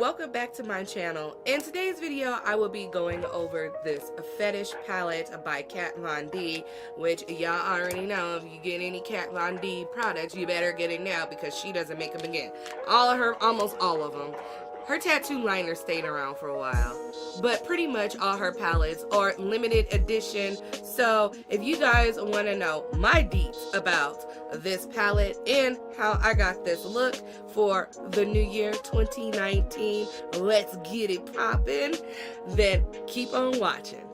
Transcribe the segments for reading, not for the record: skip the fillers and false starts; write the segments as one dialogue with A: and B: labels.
A: welcome back to my channel. In today's video I will be going over this Fetish Palette by Kat Von D, which y'all already know if you get any Kat Von D products you better get it now because she doesn't make them again. Almost all of them. Her tattoo liner stayed around for a while, but pretty much all her palettes are limited edition. So if you guys want to know my deets about this palette and how I got this look for the new year 2019, let's get it poppin', then keep on watching.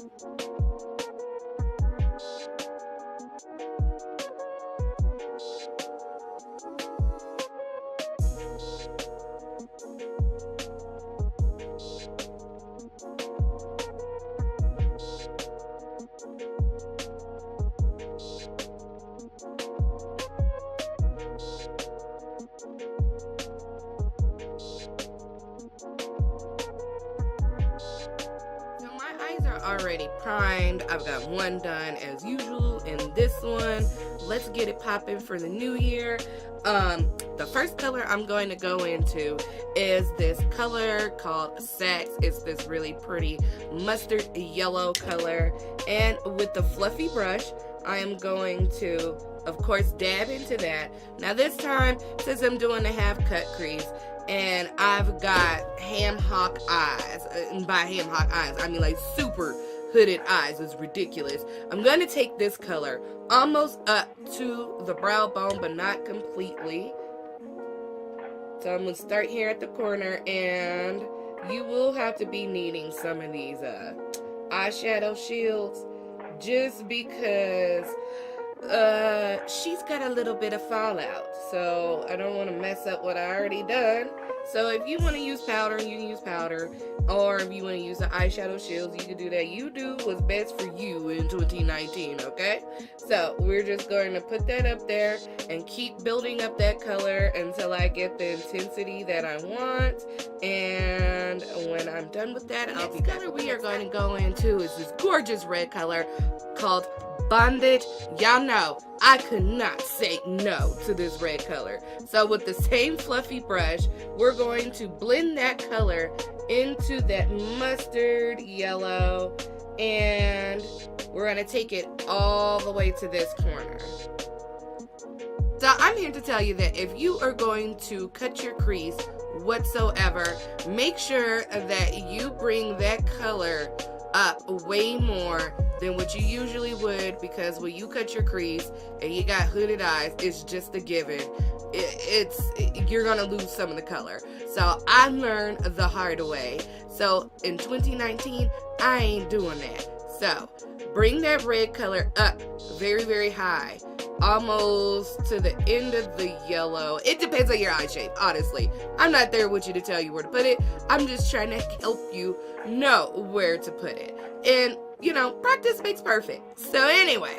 A: Already primed. I've got one done as usual, and this one, let's get it popping for the new year. The first color I'm going to go into is this color called Sex. It's this really pretty mustard yellow color, and with the fluffy brush I am going to, of course, dab into that. Now this time, since I'm doing the half cut crease, and I've got ham hock eyes, and by ham hock eyes I mean like super hooded eyes. It's ridiculous. I'm going to take this color almost up to the brow bone, but not completely. So I'm going to start here at the corner, and you will have to be needing some of these eyeshadow shields, just because she's got a little bit of fallout, so I don't want to mess up what I already done. So if you want to use powder, you can use powder, or if you want to use the eyeshadow shields, you can do that. You do what's best for you in 2019, okay? So we're just going to put that up there and keep building up that color until I get the intensity that I want. And when I'm done with that, I'll be back. The color we are going to go into is this gorgeous red color called Bondage. Y'all know I could not say no to this red color. So with the same fluffy brush, we're going to blend that color into that mustard yellow, and we're going to take it all the way to this corner. So I'm here to tell you that if you are going to cut your crease whatsoever, make sure that you bring that color up way more than what you usually would, because when you cut your crease and you got hooded eyes, it's just a given. You're gonna lose some of the color. So I learned the hard way. So in 2019, I ain't doing that. So bring that red color up very, very high, almost to the end of the yellow. It depends on your eye shape, honestly. I'm not there with you to tell you where to put it. I'm just trying to help you know where to put it. And you know, practice makes perfect. So anyway,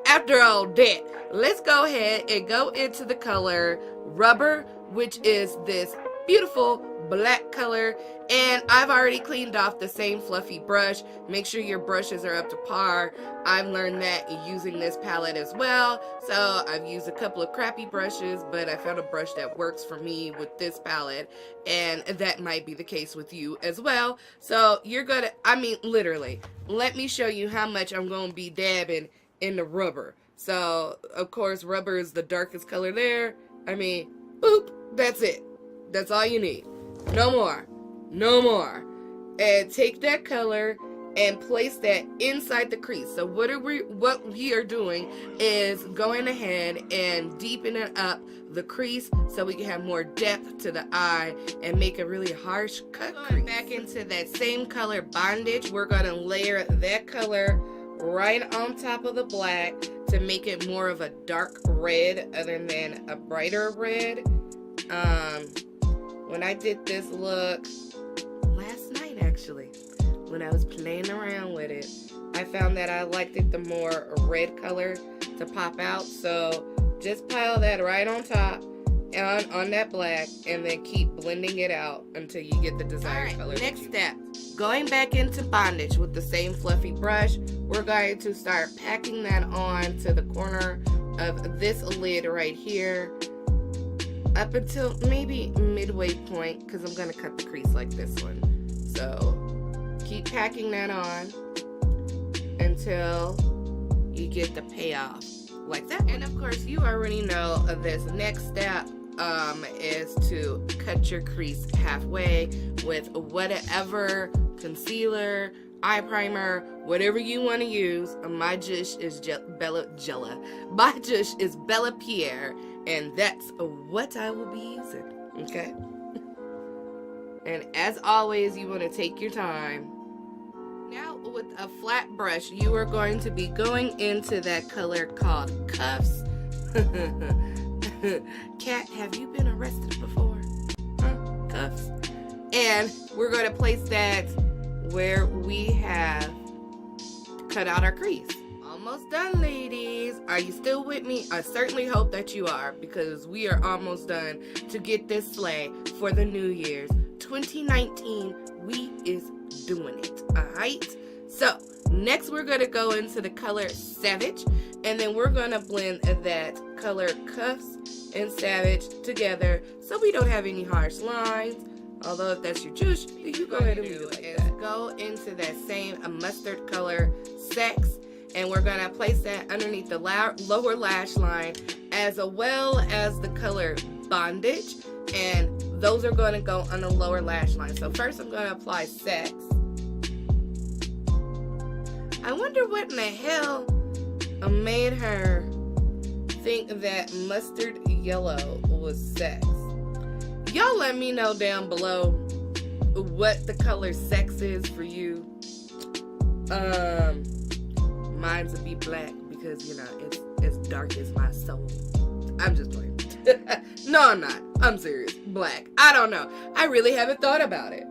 A: after all that, let's go ahead and go into the color Rubber, which is this beautiful black color. And I've already cleaned off the same fluffy brush. Make sure your brushes are up to par. I've learned that using this palette as well. So I've used a couple of crappy brushes, but I found a brush that works for me with this palette, and that might be the case with you as well. So you're gonna, I mean literally, let me show you how much I'm gonna be dabbing in the Rubber. So of course Rubber is the darkest color there. I mean, boop, that's it. That's all you need. No more. No more. And take that color and place that inside the crease. So what we are doing is going ahead and deepening up the crease so we can have more depth to the eye and make a really harsh cut crease. Back into that same color Bondage, we're going to layer that color right on top of the black to make it more of a dark red other than a brighter red. When I did this look last night, actually, when I was playing around with it, I found that I liked it the more red color to pop out. So just pile that right on top on that black, and then keep blending it out until you get the desired color. Next step, going back into Bondage with the same fluffy brush, we're going to start packing that on to the corner of this lid right here. up until maybe midway point, because I'm gonna cut the crease like this one. So keep packing that on until you get the payoff like that. And of course, you already know this next step is to cut your crease halfway with whatever concealer, eye primer, whatever you want to use. My jush is My jush is Bella Pierre, and that's what I will be using. Okay. And as always, you want to take your time. Now with a flat brush, you are going to be going into that color called Cuffs. Kat, have you been arrested before? Huh? Cuffs. And we're going to place that where we have cut out our crease. Almost done, ladies. Are you still with me? I certainly hope that you are, because we are almost done to get this slay for the New Year's. 2019, we is doing it, alright? So, next we're going to go into the color Savage, and then we're going to blend that color Cuffs and Savage together so we don't have any harsh lines. Although if that's your juice, you go ahead and do it. Go into that same mustard color Sex, and we're going to place that underneath the lower lash line, as well as the color Bondage, and those are going to go on the lower lash line. So first I'm going to apply Sex. I wonder what in the hell made her think that mustard yellow was Sex. Y'all let me know down below what the color Sex is for you. Mine's would be black, because you know it's as dark as my soul. I'm just playing. No, I'm not. I'm serious. Black. I don't know. I really haven't thought about it.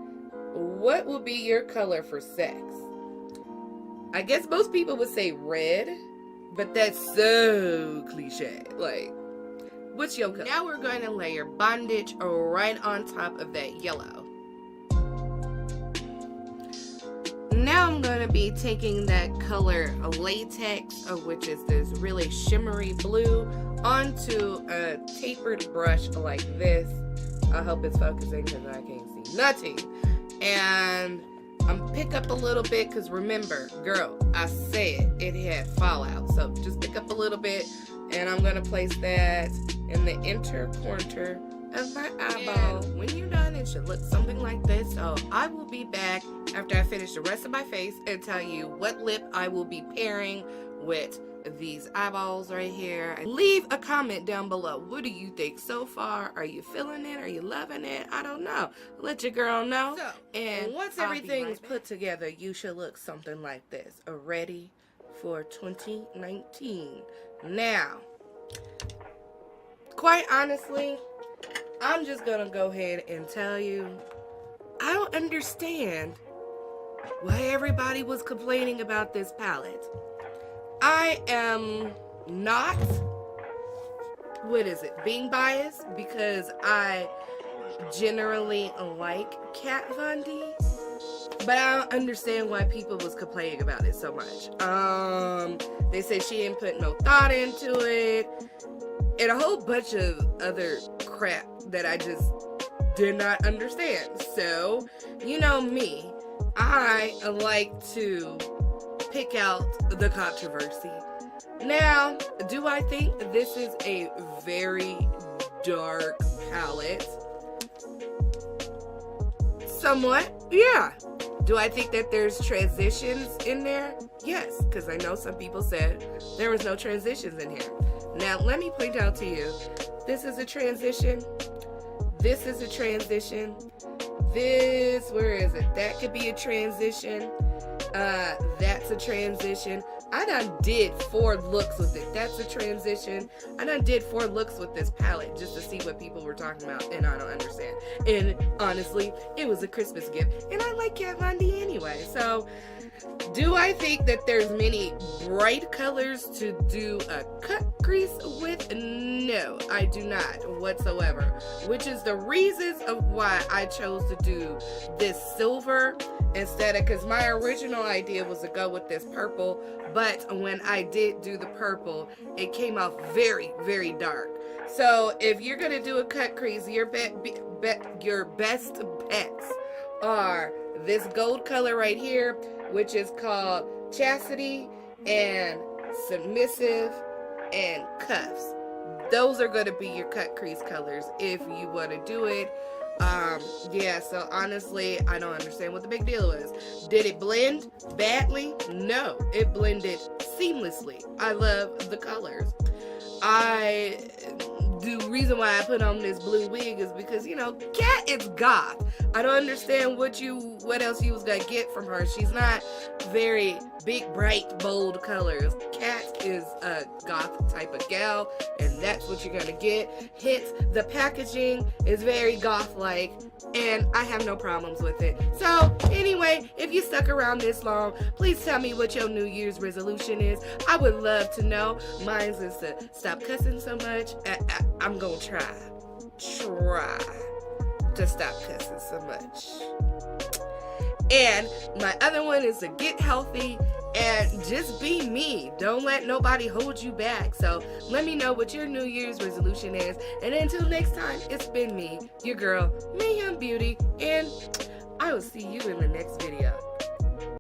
A: What will be your color for Sex? I guess most people would say red, but that's so cliche. Like, what's your color? Now we're going to layer Bondage right on top of that yellow. Now I'm going to be taking that color Latex, which is this really shimmery blue, onto a tapered brush like this. I hope it's focusing because I can't see nothing. And I'm pick up a little bit, because remember, girl, I said it had fallout. So just pick up a little bit, and I'm going to place that in the inner corner of my eyeball. And when you're done, it should look something like this. So I will be back after I finish the rest of my face and tell you what lip I will be pairing with these eyeballs right here. Leave a comment down below. What do you think so far? Are you feeling it? Are you loving it? I don't know. Let your girl know. So, and once everything's put together, you should look something like this. Ready for 2019. Now, quite honestly, I'm just gonna go ahead and tell you, I don't understand why everybody was complaining about this palette. I am not, being biased, because I generally like Kat Von D, but I don't understand why people was complaining about it so much. They said she didn't put no thought into it, and a whole bunch of other crap that I just did not understand. So, you know me, I like to pick out the controversy. Now, do I think this is a very dark palette? Somewhat, yeah. Do I think that there's transitions in there? Yes, because I know some people said there was no transitions in here. Now, let me point out to you, this is a transition. This is a transition. This, where is it? That could be a transition. That's a transition. I done did 4 looks with it. That's a transition. I done did 4 looks with this palette just to see what people were talking about, and I don't understand. And honestly, it was a Christmas gift, and I like Kat Von D anyway. So, do I think that there's many bright colors to do a cut crease with? No, I do not whatsoever. Which is the reasons of why I chose to do this silver instead of, because my original idea was to go with this purple, but when I did do the purple, it came out very, very dark. So if you're gonna do a cut crease, your best bets are this gold color right here, which is called Chastity and Submissive and Cuffs. Those are going to be your cut crease colors if you want to do it. Yeah, so honestly, I don't understand what the big deal is. Did it blend badly? No, it blended seamlessly. I love the colors. The reason why I put on this blue wig is because, you know, Kat is goth. I don't understand what else you was gonna get from her. She's not very big, bright, bold colors. Kat is a goth type of gal, and that's what you're gonna get. Hence, the packaging is very goth-like, and I have no problems with it. So, anyway, if you stuck around this long, please tell me what your New Year's resolution is. I would love to know. Mine is to stop cussing so much. I'm gonna try to stop cussing so much. And my other one is to get healthy and just be me. Don't let nobody hold you back. So let me know what your New Year's resolution is. And until next time, it's been me, your girl, Mayhem Beauty, and I will see you in the next video.